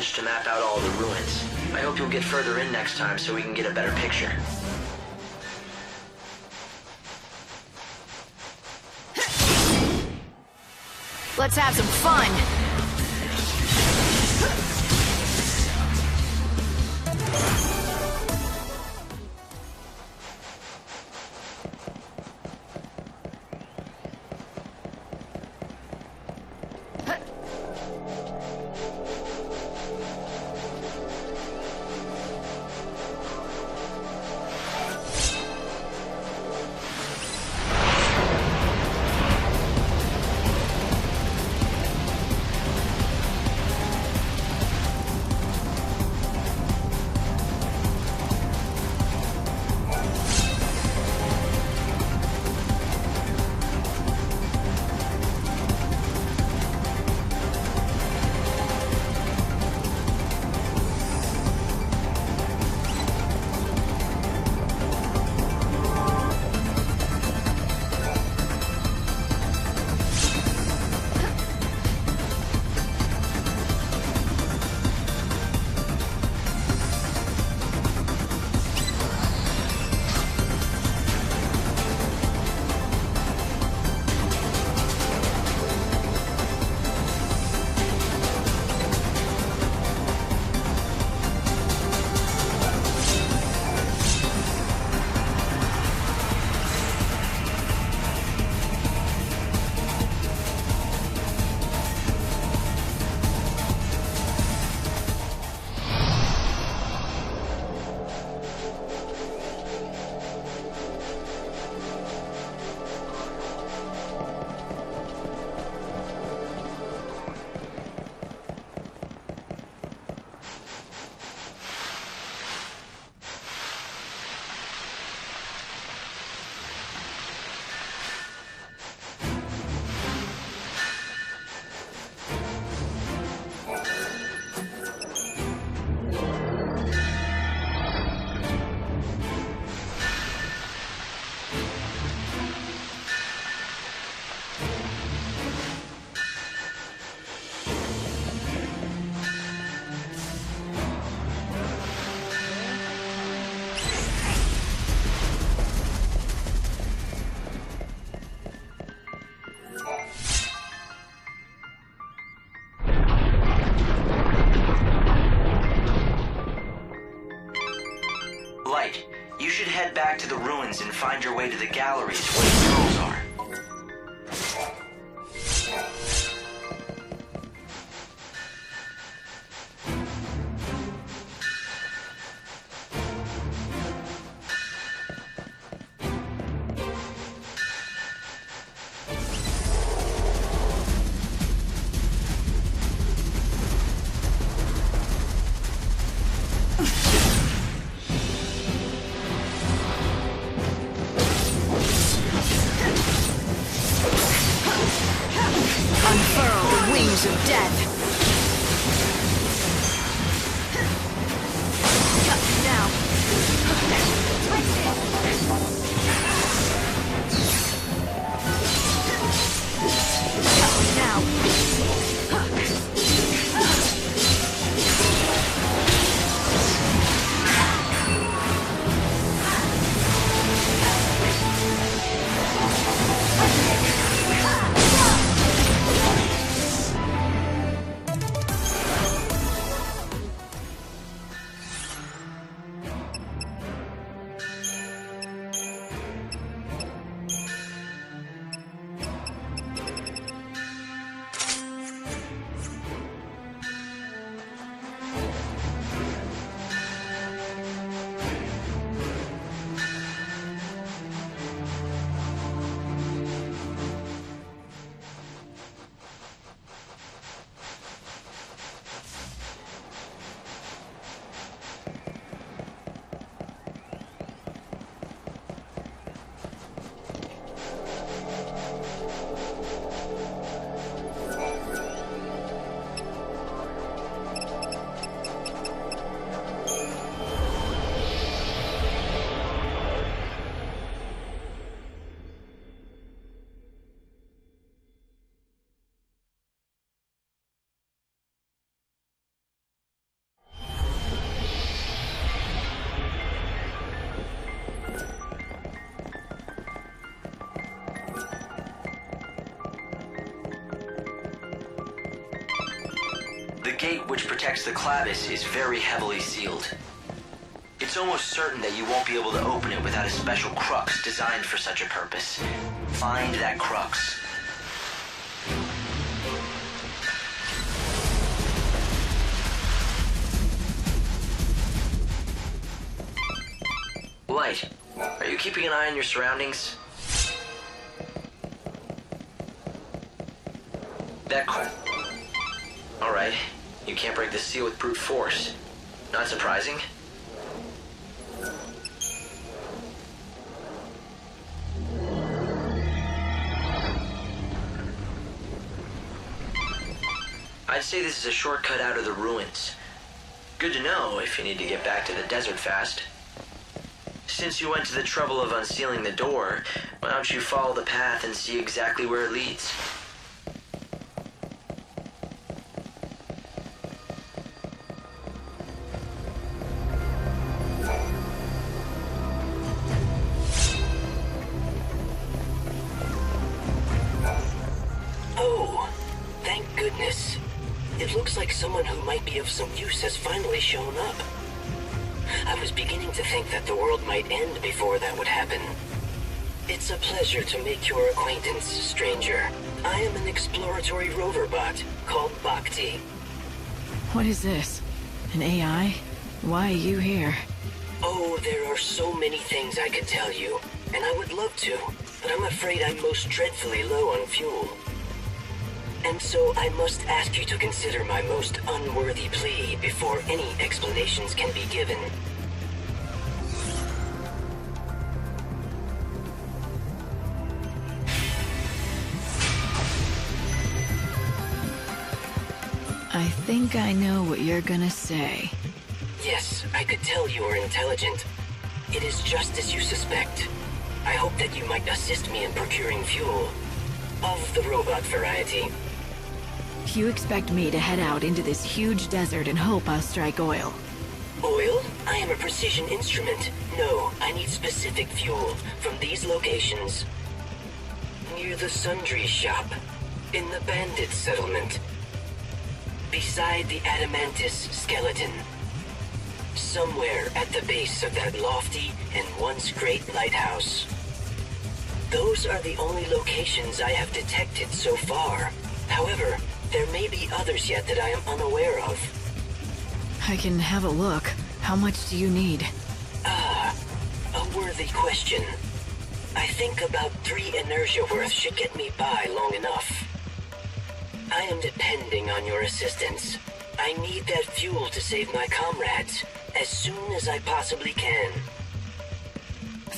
managed to map out all the ruins. I hope you'll get further in next time so we can get a better picture. Let's have some fun! You should head back to the ruins and find your way to the galleries where the girls are. Of death. gate which protects the Clavis is very heavily sealed. It's almost certain that you won't be able to open it without a special crux designed for such a purpose. Find that crux. Light, are you keeping an eye on your surroundings? Alright, you can't break the seal with brute force. Not surprising. I'd say this is a shortcut out of the ruins. Good to know if you need to get back to the desert fast. Since you went to the trouble of unsealing the door, why don't you follow the path and see exactly where it leads? Oh, thank goodness. It looks like someone who might be of some use has finally shown up. I was beginning to think that the world might end before that would happen. It's a pleasure to make your acquaintance, stranger. I am an exploratory rover bot called Bhakti. What is this? An AI? Why are you here? Oh, there are so many things I could tell you, and I would love to, but I'm afraid I'm most dreadfully low on fuel. And so I must ask you to consider my most unworthy plea before any explanations can be given. I think I know what you're gonna say. Yes, I could tell you are intelligent. It is just as you suspect. I hope that you might assist me in procuring fuel. Of the robot variety. You expect me to head out into this huge desert and hope I'll strike oil? Oil? I am a precision instrument. No, I need specific fuel from these locations. Near the sundry shop. In the bandit settlement. Beside the Adamantis skeleton. Somewhere at the base of that lofty and once great lighthouse. Those are the only locations I have detected so far. However, there may be others yet that I am unaware of. I can have a look. How much do you need? Ah, a worthy question. I think about 3 inertia worth should get me by long enough. I am depending on your assistance. I need that fuel to save my comrades as soon as I possibly can.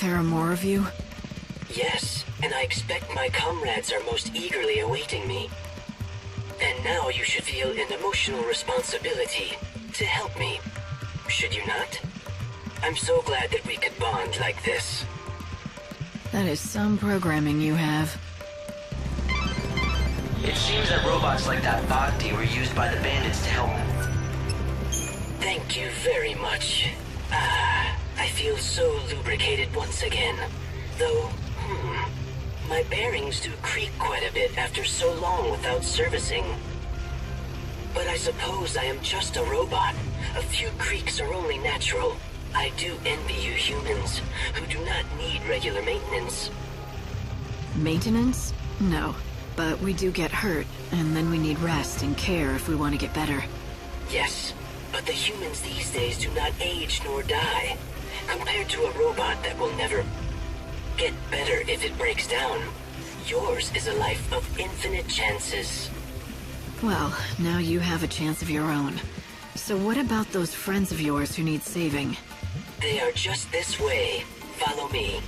There are more of you? Yes, and I expect my comrades are most eagerly awaiting me. And now you should feel an emotional responsibility to help me, should you not? I'm so glad that we could bond like this. That is some programming you have. It seems that robots like that Bhakti were used by the bandits to help them. Thank you very much. I feel so lubricated once again. Though, my bearings do creak quite a bit after so long without servicing. But I suppose I am just a robot. A few creaks are only natural. I do envy you humans, who do not need regular maintenance. Maintenance? No. But we do get hurt, and then we need rest and care if we want to get better. Yes, but the humans these days do not age nor die. Compared to a robot that will never get better if it breaks down. Yours is a life of infinite chances. Well, now you have a chance of your own. So what about those friends of yours who need saving? They are just this way. Follow me.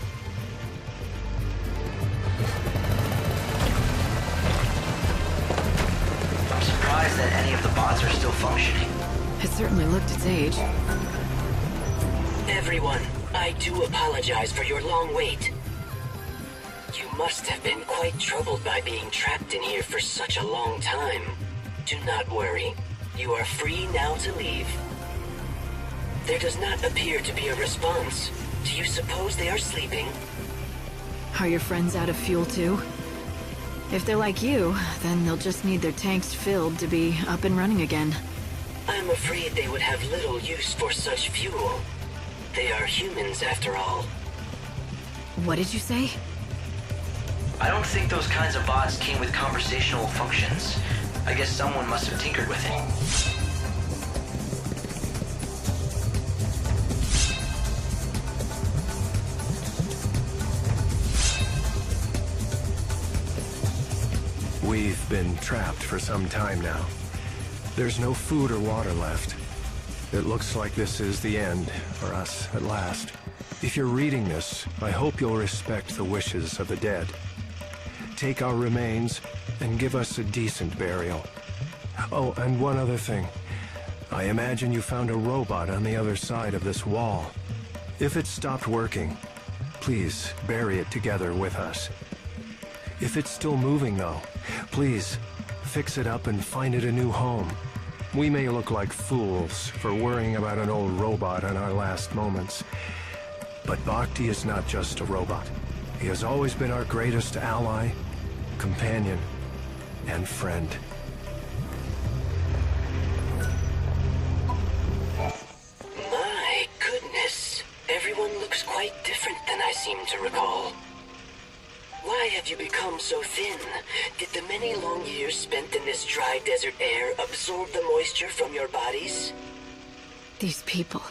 I'm surprised that any of the bots are still functioning. It certainly looked its age. Everyone, I do apologize for your long wait. You must have been quite troubled by being trapped in here for such a long time. Do not worry. You are free now to leave. There does not appear to be a response. Do you suppose they are sleeping? Are your friends out of fuel too? If they're like you, then they'll just need their tanks filled to be up and running again. I'm afraid they would have little use for such fuel. They are humans, after all. What did you say? I don't think those kinds of bots came with conversational functions. I guess someone must have tinkered with it. We've been trapped for some time now. There's no food or water left. It looks like this is the end for us at last. If you're reading this, I hope you'll respect the wishes of the dead. Take our remains and give us a decent burial. Oh, and one other thing. I imagine you found a robot on the other side of this wall. If it stopped working, please bury it together with us. If it's still moving, though, please fix it up and find it a new home. We may look like fools for worrying about an old robot in our last moments. But Bhakti is not just a robot. He has always been our greatest ally, companion, and friend. My goodness. Everyone looks quite different than I seem to recall. Why have you become so thin? Did the many long years spent in this dry desert air absorb the moisture from your bodies? These people.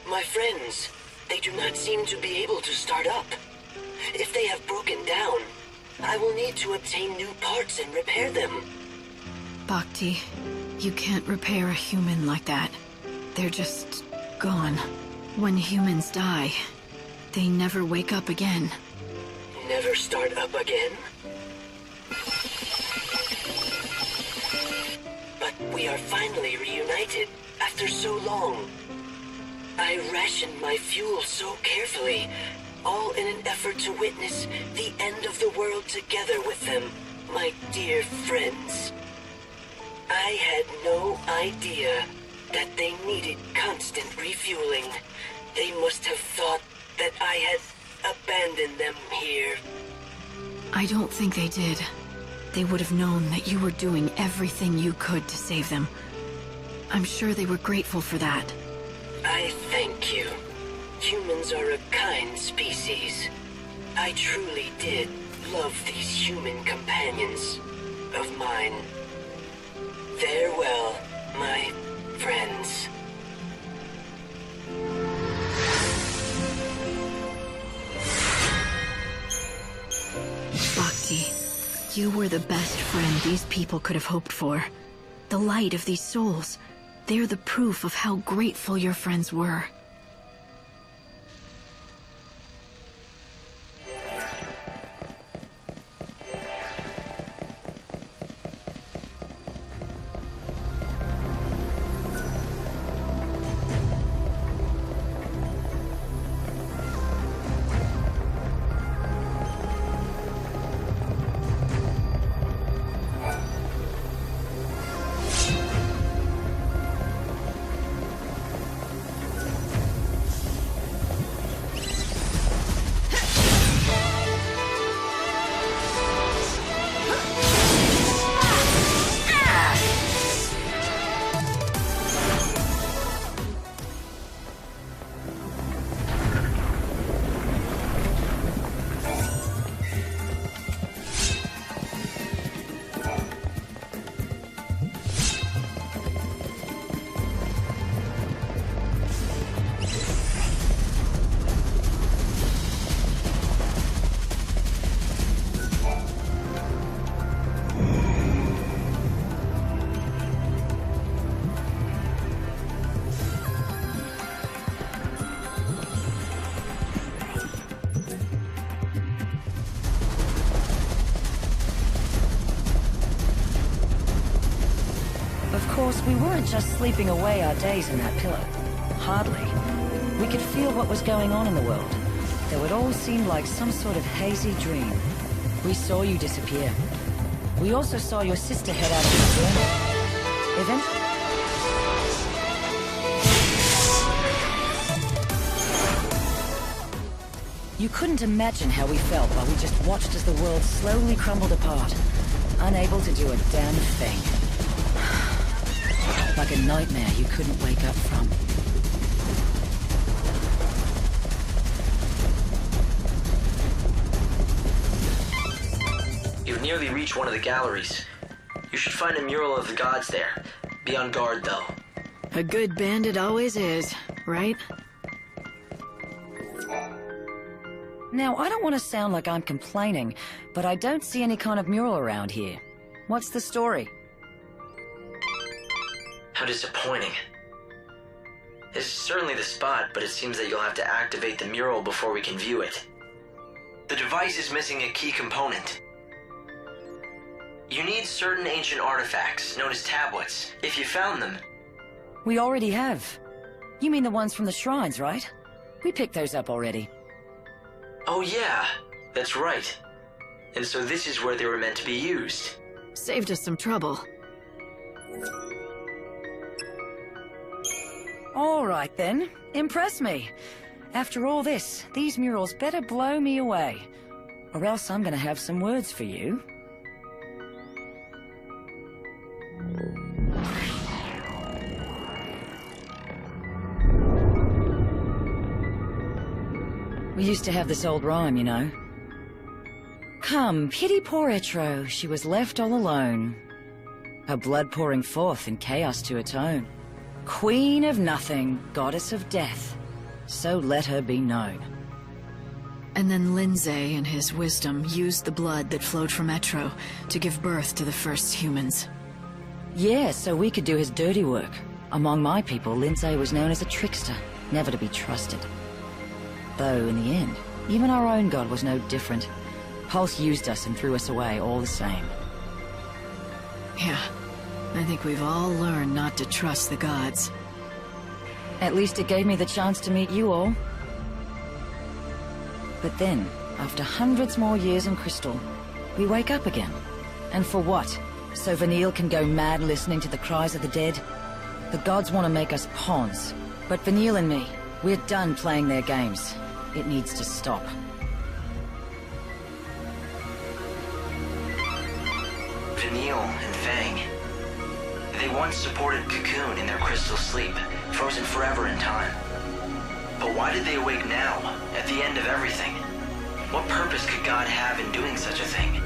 My friends, they do not seem to be able to start up. If they have broken down, I will need to obtain new parts and repair them. Bhakti, you can't repair a human like that. They're just gone. When humans die, they never wake up again. Never start up again? But we are finally reunited after so long. I rationed my fuel so carefully, all in an effort to witness the end of the world together with them, my dear friends. I had no idea that they needed constant refueling. They must have thought that I had abandoned them here. I don't think they did. They would have known that you were doing everything you could to save them. I'm sure they were grateful for that. I thank you. Humans are a kind species. I truly did love these human companions of mine. Farewell, my friends. Bhakti, you were the best friend these people could have hoped for. The light of these souls. They're the proof of how grateful your friends were. Of course, we weren't just sleeping away our days in that pillow. Hardly. We could feel what was going on in the world, though it all seemed like some sort of hazy dream. We saw you disappear. We also saw your sister head out on the journey. Eventually... You couldn't imagine how we felt while we just watched as the world slowly crumbled apart, unable to do a damn thing. Like a nightmare you couldn't wake up from. You've nearly reached one of the galleries. You should find a mural of the gods there. Be on guard, though. A good bandit always is, right? Now, I don't want to sound like I'm complaining, but I don't see any kind of mural around here. What's the story? How disappointing. This is certainly the spot, but it seems that you'll have to activate the mural before we can view it. The device is missing a key component. You need certain ancient artifacts, known as tablets. If you found them... We already have. You mean the ones from the shrines, right? We picked those up already. Oh yeah, that's right. And so this is where they were meant to be used. Saved us some trouble. All right then, impress me. After all this, these murals better blow me away. Or else I'm gonna have some words for you. We used to have this old rhyme, you know. Come, pity poor Etro, she was left all alone. Her blood pouring forth in chaos to atone. Queen of nothing, goddess of death, so let her be known. And then Lindsay, in his wisdom, used the blood that flowed from Etro to give birth to the first humans. Yeah, so we could do his dirty work. Among my people, Lindsay was known as a trickster, never to be trusted. Though, in the end, even our own god was no different. Pulse used us and threw us away all the same. Yeah, I think we've all learned not to trust the gods. At least it gave me the chance to meet you all. But then, after hundreds more years in Crystal, we wake up again. And for what? So Vanille can go mad listening to the cries of the dead? The gods want to make us pawns. But Vanille and me, we're done playing their games. It needs to stop. Vanille and Fang. They once supported Cocoon in their crystal sleep, frozen forever in time. But why did they awake now, at the end of everything? What purpose could God have in doing such a thing?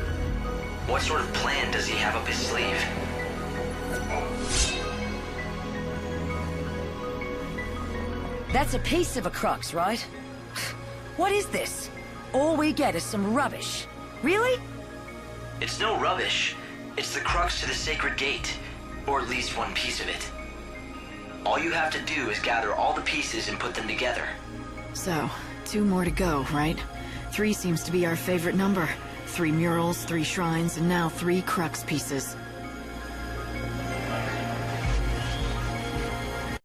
What sort of plan does he have up his sleeve? That's a piece of a crux, right? What is this? All we get is some rubbish. Really? It's no rubbish. It's the crux to the sacred gate, or at least one piece of it. All you have to do is gather all the pieces and put them together. So, 2 more to go, right? 3 seems to be our favorite number. 3 murals, 3 shrines, and now 3 crux pieces.